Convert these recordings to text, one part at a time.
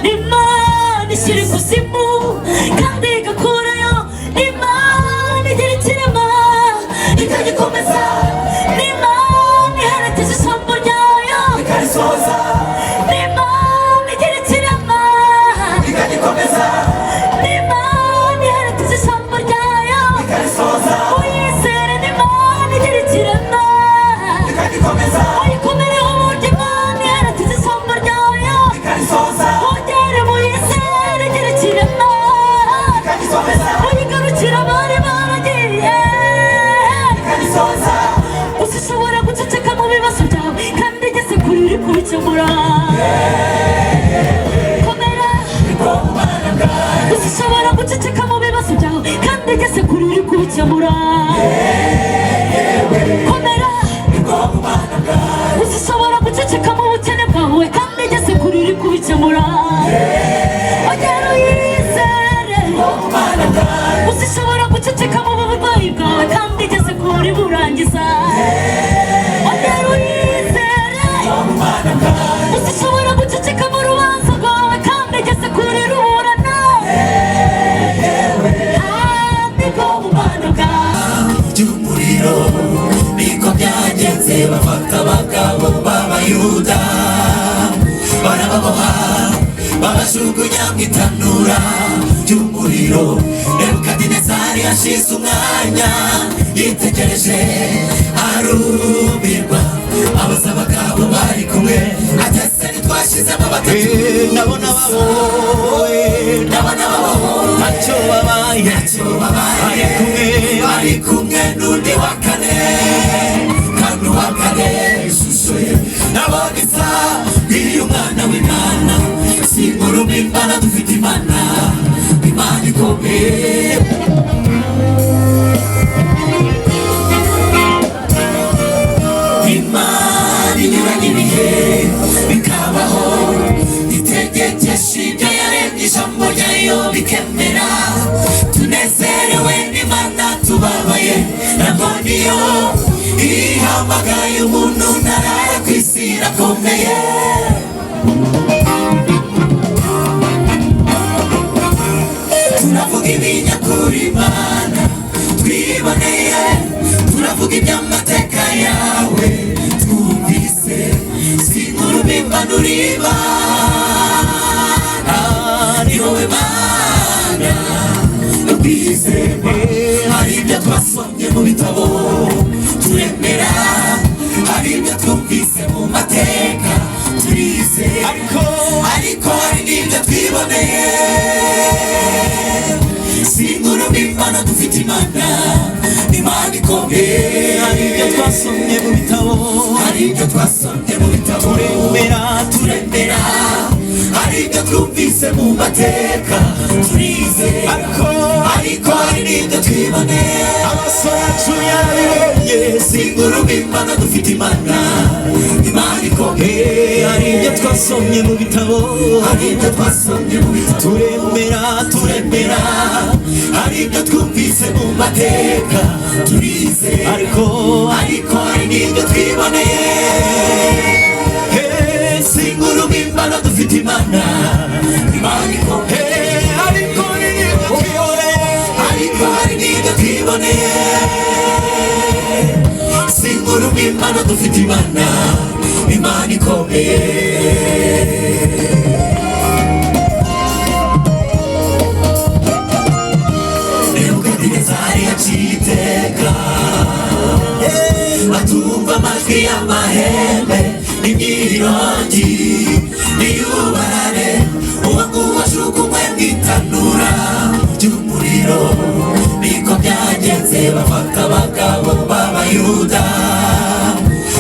Imana ishyira ikuzimu kandi igakurayo, Imana igira ikirema ikagikomeza, Imana iherekeza ijambo ryayo ikarisohoza, Imana igira ikirema ikagikomeza, Imana iherekeza ijambo ryayo ikarisohoza. Uyizere n'Imana igira ikirema ikagikomeza, uyikomereho uburyo Imana iherekeza ijambo ryayo ikarisohoza. Uyigarukira abari baragiye ikarisohoza. Usishobora guceceka mu bibazo byawe kandi igeze kure uri kubikemura. Komera, usishobora guceceka mu bibazo byawe kandi igeze kure uri kubikemura. Komera, usishobora guceceka mu bukene bwawe kandi igeze kure uri kubikemura. Ongera uyizere, usishobora guceceka mu burwayi bwawe kandi igeze kure burangiza. Ongera uyizere, usishobora guceceka mu rubanza rwawe kandi igeze kure ruburana. Niko bumana bwawe by'umuriro niko byagenze, bafata abagabo b'Abayuda barababoha babashugunya mu itanura ry'umuriro. Nebukadinezari yashize umwanya yitegereje arumirwa, abaza abagabo bari kumwe ati ese ntitwashizemo batatu? Ndabona babohowe, ntacyo babaye, bari kumwe n'undi wa kane, kandi uwa kane ishusho ye nabona isa nk'iy'umwana w'Imana. Singuru Imana, dufite Imana, Imana ikomeye. Imana inyuranye ibihe bikabaho, itegekesha ibyo yaremye, ijambo ryayo bikemera. Tunezerewe n'Imana, tubabaye nabwo niyo ihamagaye umuntu ntarara ku isi irakomeye. Turavuga ibinyakuri Imana twiboneye, turavuga iby'amateka yawe twumvise. Singuru Imana uri Imana, ni wowe Mana ubwizerwe. Hari ibyo twasomye mu bitabo turemera, hari ibyo twumvise mu mateka turize, ariko hari n'ibyo twiboneye. Singuru Imana, dufite Imana, Imana ikomeye. Hari ibyo twasomye mu bitabo, hari ibyo twasomye mu bitabo turemera, hari ibyo twumvise mu mateka turize, ariko hari n'ibyo twiboneye. Amaso yacu yarabibonye. Singuru Imana, dufite Imana, Imana ikomeye. Hari ibyo twasomye mu bitabo, hari ibyo twasomye mu bitabo turemera, hari ibyo twumvise mu mateka turize, ariko hari n'ibyo twiboneye. Singuru Imana, dufite Imana, Imana ikomeye. Ariko hari n'ibyo twiboneye. Singuru Imana, dufite Imana, Imana ikomeye. Nebukadinezari yaciye iteka, atumva amajwi y'amahembe n'imyirongi n'iyubarare. Uwo nguwo ajugunywe mu itanura ry'umuriro. Niko byagenze, bafata abagabo b'Abayuda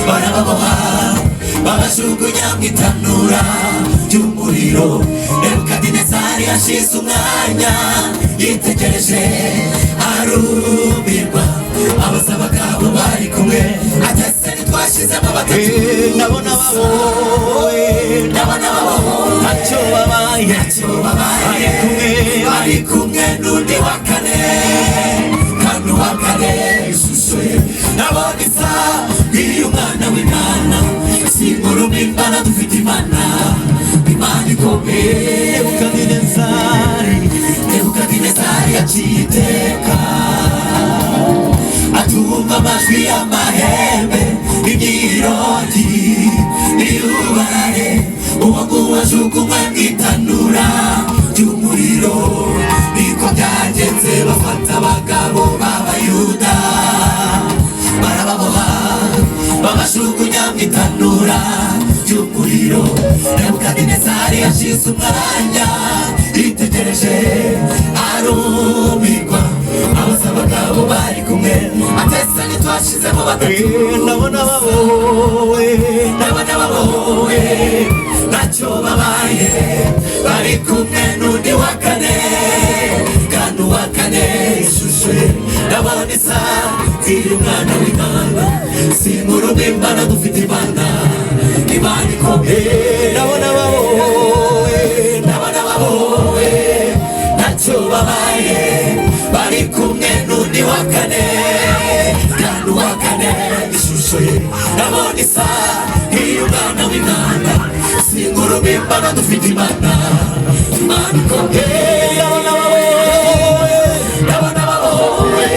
barababoha babashugunya mu itanura ry'umuriro. Nebukadinezari yashize umwanya yitegereje arumirwa, abaza abagabo bari kumwe ati ese ntitwashizemo batatu? Ndabona babohowe, ntacyo babaye, bari kumwe n'undi wa kane, kandi uwa kane ishusho ye nabona isa nk'iy'umwana w'Imana. Singuru Imana, dufite Imana, Imana imana ikomeye. Nebukadinezari yaciye iteka atumva amajwi y'amahembe n'imyirongi n'iyubare, uwo nguwo ajugunywe mu itanura ry'umuriro. Niko byagenze bafata abagabo b'abayuda barababoha babajugunya mu itanura ry'umuriro. Nebukadinezari yashize umwanya yitegereje arumirwa, abaza abagabo bari kumwe atese ntitwashizemo batatu. Ndabona babowe ntacyo babaye, bari kumwe n'undi wa kane, kandi uwa kane ishusho ye ndabona isa nk'iy'umwana w'Imana. Sinkuru mbimbana dufite Imana ikomeye. Ndabona babowe ntacyo babaye, bari kumwe n'undi wa kane, kandi uwa kane ishusho ye ndabona isa nk'iy'umwana w'Imana. Sinkuru mbimbana dufite Imana ikomeye. Ndabona babowe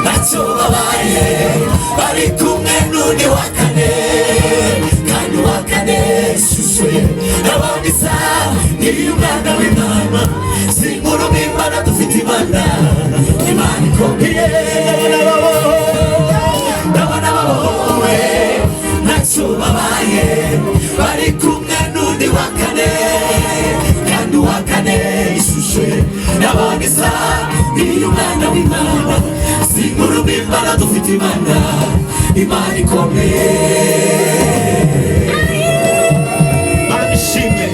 ntacyo babaye, bari kumwe n'undi wa kane, kandi uwa kane ishusho ye ndabona isa nk'iy'umwana w'Imana. Sinkuru mbimbana dufite Imana ikomeye. Ndabona babowe ntacyo babaye, bari kumwe n'undi wa kane, kandi uwa kane ishusho ye ndabona isa nk'iy'umwana w'Imana. Sinkuru mbimbana dufite Imana ikomeye. Manishimwe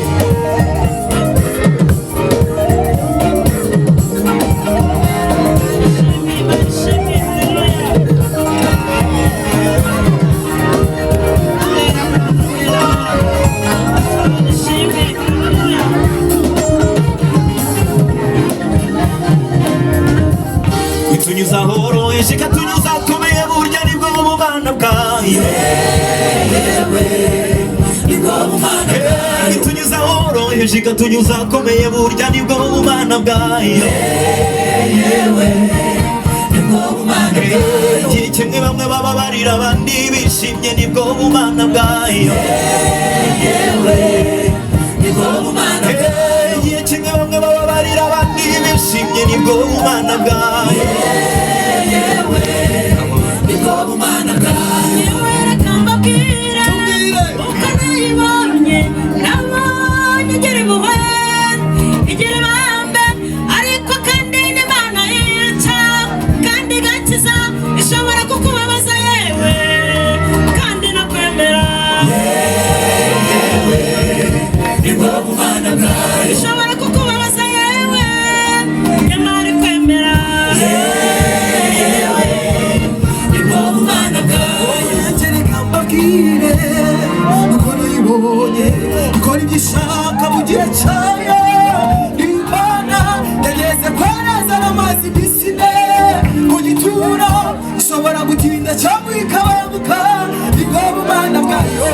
itunyuza horoheje ikatunyuza akomeye, burya nibwo bumana bwayo. Itunyuza horoheje ikatunyuza akomeye, burya nibwo bumana bwayo. Igihe kimwe bamwe bababarira abandi bishimye, nibwo bumana bwayo. Igihe kimwe bamwe bababarira abandi bishimye, nibwo bumana bwayo. Reka mbabwire uko nayibonye, nabonye igira impuhwe igira ibambe, ariko kandi n'Imana yica kandi igakiza, ishobora kukubabaza yewe kandi nakwemera. Ishobora kukubabaza yewe nyamara ikwemera. Reka mbabwire uko nayibonye ikora ibyo ishaka mu gihe cyayo. Imana yageze kwereza n'amazi pisine ku gituro, ishobora gutinda cyangwa ikabanguka, nibwo bumana bwayo.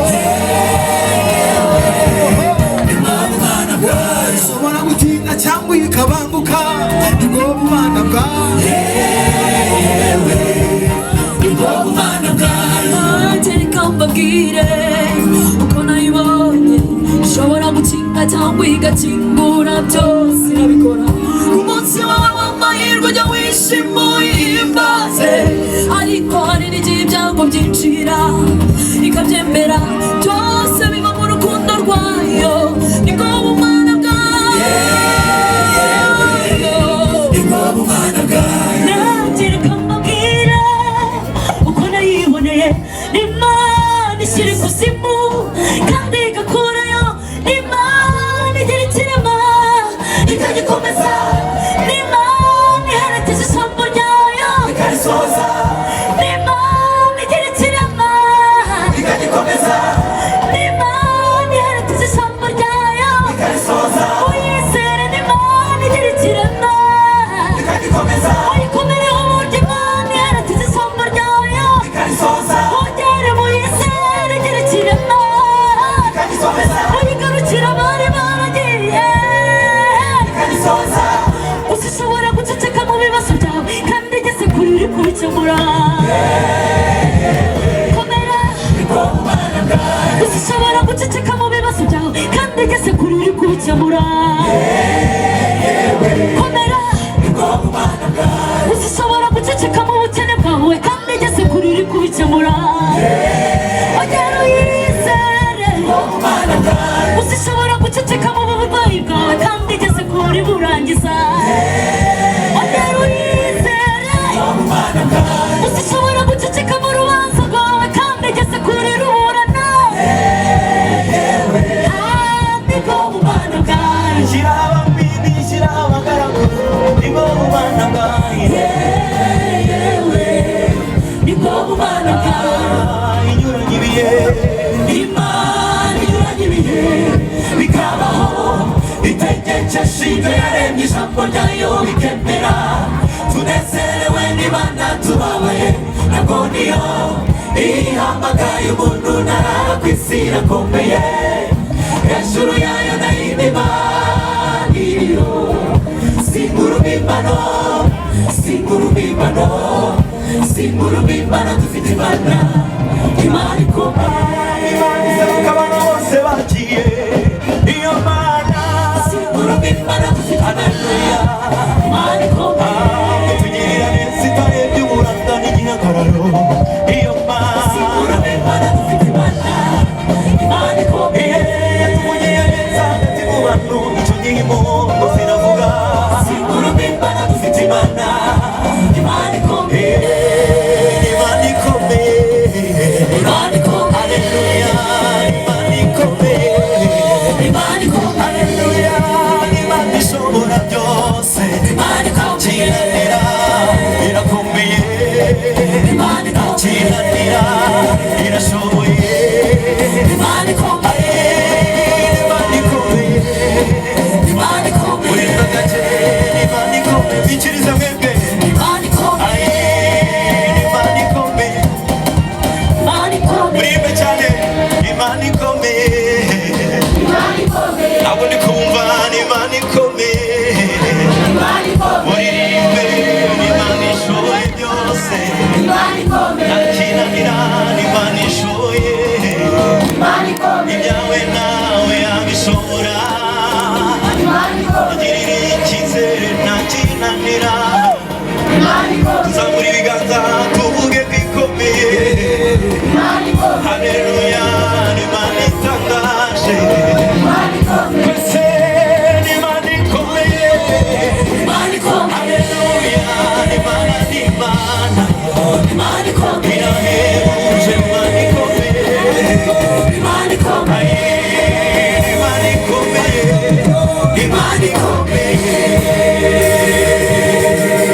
Ishobora gutinda cyangwa ikabanguka, nibwo bumana bwayo. Reka mbabwire uko nayibonye, ishobora gukinga cyangwa igakingura, byose irabikora. Umunsi wawe w'amahirwe ujya wishima uyihimbaze, ariko hari n'igihe ibyago byinjira ikabyemera, byose biba mu rukundo rwayo. Nibwo bumana bwayo. Nanjye reka mbabwire uko nayiboneye, n'Imana ishyira ikuzimu kandi igakurayo, n'Imana igira ikirema ikagikomeza, n'Imana iherekeje ijambo ryayo ikarisohoza, n'Imana igira ikirema ikagikomeza, uzishobora guceceka mu bibazo byawe kandi igeze kure uri kubikemura komera uzishobora guceceka mu bibazo byawe kandi igeze kure uri kubikemura komera uzishobora guceceka mu bukene bwawe kandi igeze kure uri kubikemura ongera uyizere uzishobora guceceka mu burwayi bwawe kandi igeze kure uri burangiza ongera uyizere uzishobora guceceka mu rubanza rwawe kandi igeze kure ruburana nibwo bumana bwawe shyira abamini shyira abagaragu nibwo bumana bwawe nibwo bumana bwawe inyuranye ibihe imana inyuranye ibihe bikabaho itegekesha ibyo yaremye ijambo ryayo bikemera tunezerewe n'Imana tubabaye ntabwo niyo ihamagaye umuntu ntarara ku isi irakomeye hejuru yayo nayo Imana iriyo singura urubimbano singura urubimbano singura urubimbano dufite Imana Imana ikomeye Imana iseruka abantu bose bagiye iyo Mana singura urubimbano dufite Haleluya Imana ikomeye tugirira neza itarebye uburanga n'igihagararo iyo Mana singura urubimbano dufite Imana ikomeye tugirira neza hagati mu bantu icyo gihe impundu ziravuga singura urubimbano dufite Imana Imana ikomeye Imana ikomeye Imana ikomeye Haleluya Imana ikomeye